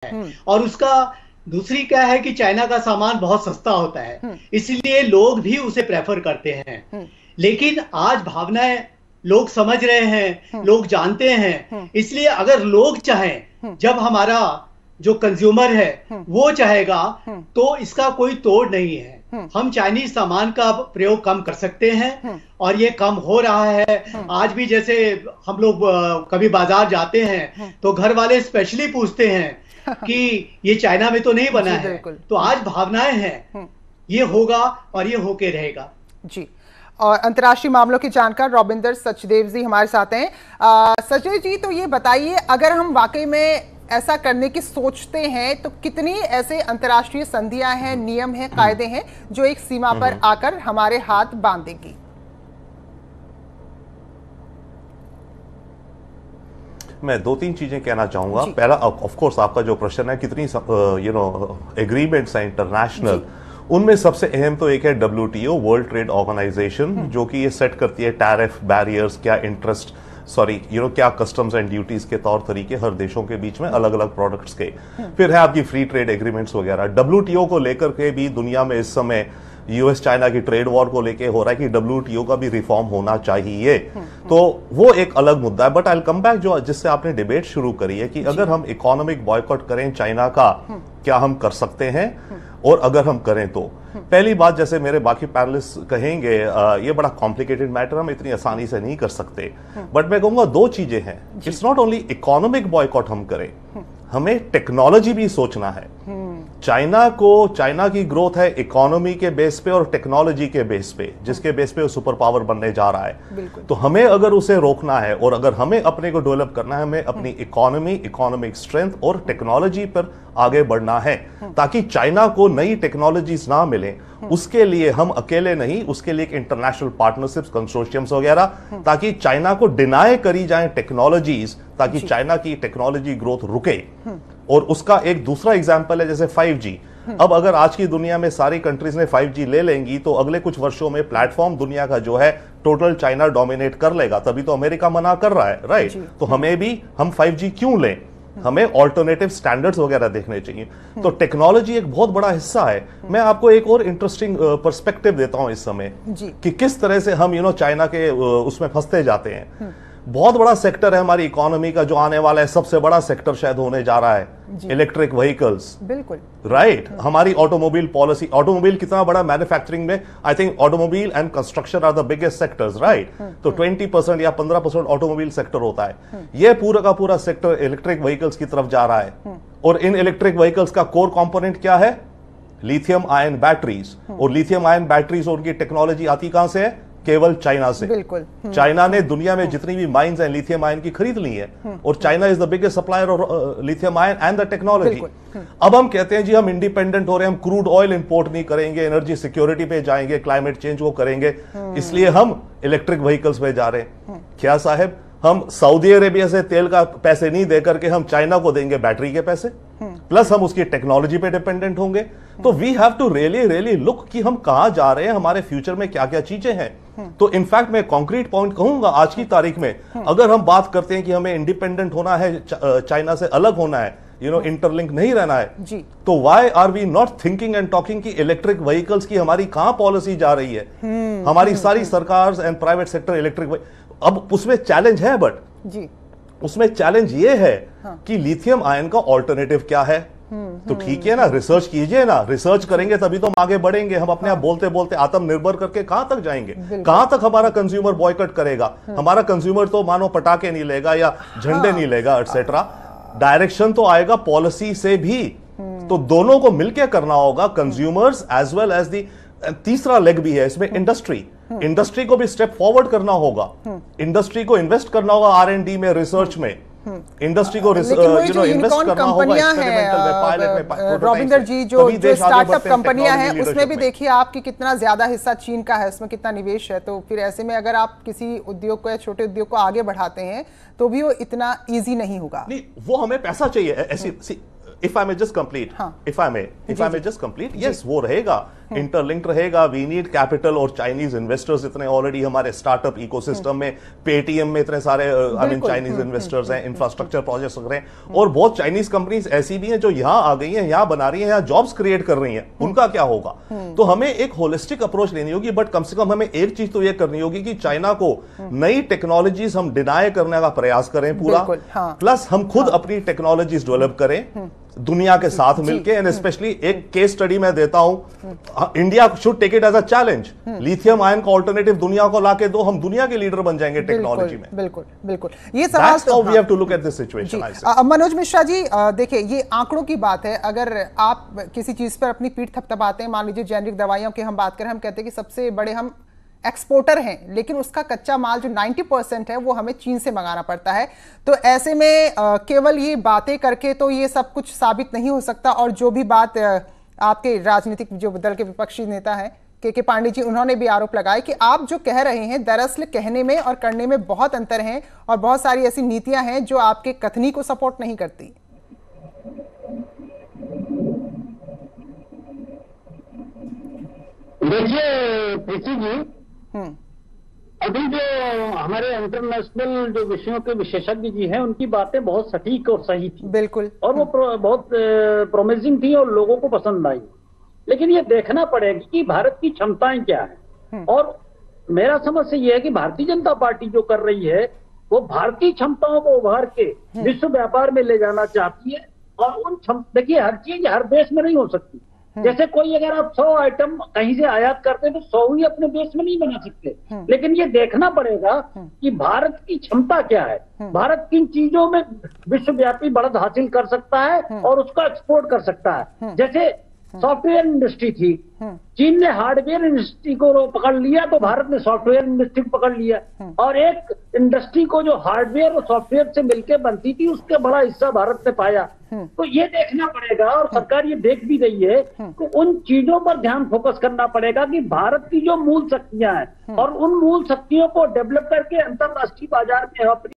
है। और उसका दूसरी क्या है कि चाइना का सामान बहुत सस्ता होता है, इसलिए लोग भी उसे प्रेफर करते हैं। लेकिन आज भावनाएं लोग समझ रहे हैं, लोग जानते हैं, इसलिए अगर लोग चाहें, जब हमारा जो कंज्यूमर है वो चाहेगा, तो इसका कोई तोड़ नहीं है। हम चाइनीज सामान का प्रयोग कम कर सकते हैं और ये कम हो रहा है। आज भी जैसे हम लोग कभी बाजार जाते हैं तो घर वाले स्पेशली पूछते हैं कि ये चाइना में तो नहीं बना है। तो आज भावनाएं हैं, ये होगा और ये होके रहेगा जी। और अंतर्राष्ट्रीय मामलों के जानकार रॉबिंदर सचदेव जी हमारे साथ हैं। सचदेव जी, तो ये बताइए, अगर हम वाकई में ऐसा करने की सोचते हैं तो कितनी ऐसे अंतर्राष्ट्रीय संधियां हैं, नियम हैं, कायदे हैं जो एक सीमा पर आकर हमारे हाथ बांध देंगी? मैं दो तीन चीजें कहना चाहूंगा। पहला, ऑफ कोर्स आपका जो प्रश्न है कितनी एग्रीमेंट्स हैं इंटरनेशनल, उनमें सबसे अहम तो एक है WTO, वर्ल्ड ट्रेड ऑर्गेनाइजेशन, जो कि ये सेट करती है टैरिफ बैरियर्स, क्या इंटरेस्ट क्या कस्टम्स एंड ड्यूटीज के तौर तरीके हर देशों के बीच में अलग अलग प्रोडक्ट्स के। फिर है आपकी फ्री ट्रेड एग्रीमेंट्स वगैरह। WTO को लेकर के भी दुनिया में इस समय US चाइना की ट्रेड वॉर को लेके हो रहा है कि WTO का भी रिफॉर्म होना चाहिए। तो वो एक अलग मुद्दा है। But I will come back जो जिससे आपने डिबेट शुरू करी है कि अगर हम इकोनॉमिक बॉयकॉट करें चाइना का, क्या हम कर सकते हैं, और अगर हम करें तो पहली बात, जैसे मेरे बाकी पैनलिस्ट कहेंगे, ये बड़ा कॉम्प्लिकेटेड मैटर, हम इतनी आसानी से नहीं कर सकते। बट मैं कहूंगा दो चीजें हैं। It's not only economic boycott हम करें, हमें टेक्नोलॉजी भी सोचना है। चाइना की ग्रोथ है इकोनॉमी के बेस पे और टेक्नोलॉजी के बेस पे, जिसके बेस पे वो सुपर पावर बनने जा रहा है। तो हमें अगर उसे रोकना है और अगर हमें अपने को डेवलप करना है, हमें अपनी इकोनॉमी, इकोनॉमिक स्ट्रेंथ और टेक्नोलॉजी पर आगे बढ़ना है, ताकि चाइना को नई टेक्नोलॉजीज ना मिले। उसके लिए हम अकेले नहीं, उसके लिए एक इंटरनेशनल पार्टनरशिप्स, कंसोर्शियम्स वगैरह, ताकि चाइना को डिनाई करी जाए टेक्नोलॉजीज, ताकि चाइना की टेक्नोलॉजी ग्रोथ रुके। और उसका एक दूसरा एग्जांपल है जैसे 5G। अब अगर आज की दुनिया में सारी कंट्रीज ने 5G ले लेंगी तो अगले कुछ वर्षों में प्लेटफॉर्म दुनिया का जो है टोटल चाइना डोमिनेट कर लेगा। तभी तो अमेरिका मना कर रहा है, राइट? तो हमें भी, हम 5G क्यों लें? हमें ऑल्टरनेटिव स्टैंडर्ड्स वगैरह देखने चाहिए। तो टेक्नोलॉजी एक बहुत बड़ा हिस्सा है। मैं आपको एक और इंटरेस्टिंग पर्सपेक्टिव देता हूं इस समय कि किस तरह से हम चाइना के उसमें फंसते जाते हैं। बहुत बड़ा सेक्टर है हमारी इकोनॉमी का जो आने वाला है, सबसे बड़ा सेक्टर शायद होने जा रहा है इलेक्ट्रिक व्हीकल्स। बिल्कुल, राइट। हमारी ऑटोमोबाइल पॉलिसी, ऑटोमोबाइल कितना बड़ा मैन्युफैक्चरिंग में, I think automobile and construction are the biggest sectors, right? तो 20% या 15% ऑटोमोबाइल सेक्टर होता है। यह पूरा का पूरा सेक्टर इलेक्ट्रिक व्हीकल्स की तरफ जा रहा है। और इन इलेक्ट्रिक व्हीकल्स का कोर कंपोनेंट क्या है? Lithium ion batteries. और लिथियम आयन बैटरीज और उनकी टेक्नोलॉजी आती कहां से है? केवल चाइना से। बिल्कुल। चाइना ने दुनिया में जितनी भी माइंस हैं लिथियम आयन की खरीद ली है, और China is the biggest supplier of lithium ion and the technology. अब हम कहते हैं जी हम इंडिपेंडेंट हो रहे हैं, हम क्रूड ऑयल इंपोर्ट नहीं करेंगे, एनर्जी सिक्योरिटी पे जाएंगे, क्लाइमेट चेंज को करेंगे, इसलिए हम इलेक्ट्रिक व्हीकल्स पे जा रहे हैं। क्या साहब, हम सऊदी अरेबिया से तेल का पैसे नहीं देकर के हम चाइना को देंगे बैटरी के पैसे, प्लस हम उसकी टेक्नोलॉजी पे डिपेंडेंट होंगे। तो we have to really look कि हम कहां जा रहे हैं, हमारे फ्यूचर में क्या क्या चीजें हैं। तो इनफैक्ट मैं कॉन्क्रीट पॉइंट कहूंगा आज की तारीख में, अगर हम बात करते हैं कि हमें इंडिपेंडेंट होना है, चाइना से अलग होना है, इंटरलिंक नहीं रहना है जी, तो why are we not thinking and talking कि इलेक्ट्रिक व्हीकल्स की हमारी कहां पॉलिसी जा रही है? हमारी सारी सरकार एंड प्राइवेट सेक्टर इलेक्ट्रिक, अब उसमें चैलेंज है, बट जी उसमें चैलेंज ये है कि लिथियम आयन का ऑल्टरनेटिव क्या है। तो ठीक है ना, रिसर्च कीजिए ना, रिसर्च करेंगे तभी तो हम आगे बढ़ेंगे। हम अपने आप बोलते बोलते आत्मनिर्भर करके कहां तक जाएंगे? कहां तक हमारा कंज्यूमर बॉयकॉट करेगा? हमारा कंज्यूमर तो मानो पटाखे नहीं लेगा या झंडे नहीं लेगा एटसेट्रा। डायरेक्शन तो आएगा पॉलिसी से भी। तो दोनों को मिलकर करना होगा, consumers as well as the. तीसरा लेग भी है इसमें, इंडस्ट्री को भी स्टेप फॉरवर्ड करना होगा। इंडस्ट्री को इन्वेस्ट करना होगा R&D में, रिसर्च में। इंडस्ट्री को इन्वेस्ट करना होगा एक्सपेरिमेंटल में। रॉबिंदर जी, जो स्टार्टअप कंपनियां हैं उसमें भी देखिए आप कि कितना ज्यादा हिस्सा चीन का है, उसमें कितना निवेश है। तो फिर ऐसे में अगर आप किसी उद्योग को या छोटे उद्योग को आगे बढ़ाते हैं तो भी वो इतना ईजी नहीं होगा। नहीं, वो हमें पैसा चाहिए ऐसी। If I may just complete, if I may just complete, yes, वो रहेगा। इंटरलिंक्ड रहेगा। वी नीड कैपिटल और चाइनीज इन्वेस्टर्स इतने ऑलरेडी हमारे स्टार्टअप इकोसिस्टम में, पेटीएम में इतने सारे आई मीन चाइनीज इन्वेस्टर्स हैं, इंफ्रास्ट्रक्चर प्रोजेक्ट्स वगैरह हैं, और बहुत चाइनीज कंपनीज ऐसी भी हैं जो यहां आ गई हैं, यहां बना रही हैं, यहां जॉब्स क्रिएट कर रही हैं, उनका क्या होगा? तो हमें एक होलिस्टिक अप्रोच लेनी होगी, बट कम से कम हमें एक चीज तो यह करनी होगी कि चाइना को नई टेक्नोलॉजीज हम डिनाई करने का प्रयास करें पूरा, प्लस हम खुद अपनी टेक्नोलॉजीज डेवलप करें दुनिया के साथ मिलके, एंड स्पेशली एक केस स्टडी मैं देता हूं, India should take it as a challenge. Lithium ion का ऑल्टरनेटिव दुनिया को लाके दो, हम दुनिया के लीडर बन जाएंगे टेक्नोलॉजी में। बिल्कुल बिल्कुल, ये सवाल तो we have to look at this situation. Manoj Mishra ji, देखिए ये आंकड़ों की बात है। अगर आप किसी चीज पर अपनी पीठ थपथपाते हैं, मान लीजिए जेनेरिक दवाइयों की हम बात करें, हम कहते हैं कि सबसे बड़े हम एक्सपोर्टर हैं, लेकिन उसका कच्चा माल जो 90% है वो हमें चीन से मंगाना पड़ता है। तो ऐसे में केवल ये बातें करके तो ये सब कुछ साबित नहीं हो सकता। और जो भी बात आपके राजनीतिक जो दल के विपक्षी नेता हैं के पांडे जी, उन्होंने भी आरोप लगाया कि आप जो कह रहे हैं दरअसल कहने में और करने में बहुत अंतर है, और बहुत सारी ऐसी नीतियां हैं जो आपके कथनी को सपोर्ट नहीं करती। देखिए प्रीति जी, अभी जो हमारे इंटरनेशनल जो विषयों के विशेषज्ञ जी हैं, उनकी बातें बहुत सटीक और सही थी, बिल्कुल, और वो बहुत प्रोमिसिंग थी और लोगों को पसंद आई। लेकिन ये देखना पड़ेगा कि भारत की क्षमताएं क्या है, और मेरा समझ से ये है कि भारतीय जनता पार्टी जो कर रही है वो भारतीय क्षमताओं को उभार के विश्व व्यापार में ले जाना चाहती है। और उन देखिए, हर चीज हर देश में नहीं हो सकती। जैसे कोई अगर आप 100 आइटम कहीं से आयात करते हैं तो 100 ही अपने देश में नहीं बना सकते। लेकिन ये देखना पड़ेगा कि भारत की क्षमता क्या है, भारत किन चीजों में विश्वव्यापी बढ़त हासिल कर सकता है और उसका एक्सपोर्ट कर सकता है। जैसे सॉफ्टवेयर इंडस्ट्री थी, चीन ने हार्डवेयर इंडस्ट्री को पकड़ लिया तो भारत ने सॉफ्टवेयर इंडस्ट्री को पकड़ लिया, और एक इंडस्ट्री को जो हार्डवेयर और सॉफ्टवेयर से मिलकर बनती थी उसका बड़ा हिस्सा भारत ने पाया। तो ये देखना पड़ेगा, और सरकार ये देख भी रही है, तो उन चीजों पर ध्यान फोकस करना पड़ेगा कि भारत की जो मूल शक्तियां हैं और उन मूल शक्तियों को डेवलप करके अंतरराष्ट्रीय बाजार में अपनी